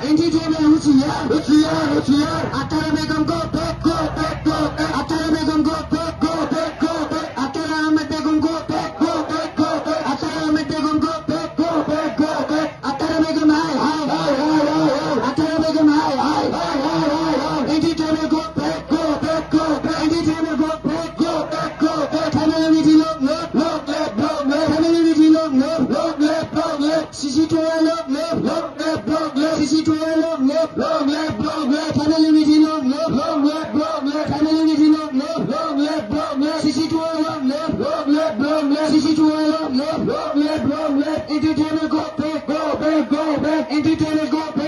Entertainment Husiar. Atara Begum go back. Atara Begum go back. Atara Ahmed Begum go back. Atara Ahmed Begum go back. Atara Begum high. Atara Begum high. Entertainment go back. Entertainment go back. Family meeting look. Family meeting look. CC2 look. CC2 look. Family meeting look. Family meeting look. CC2 look. CC2 look. Entertainment go back. Entertainment go back.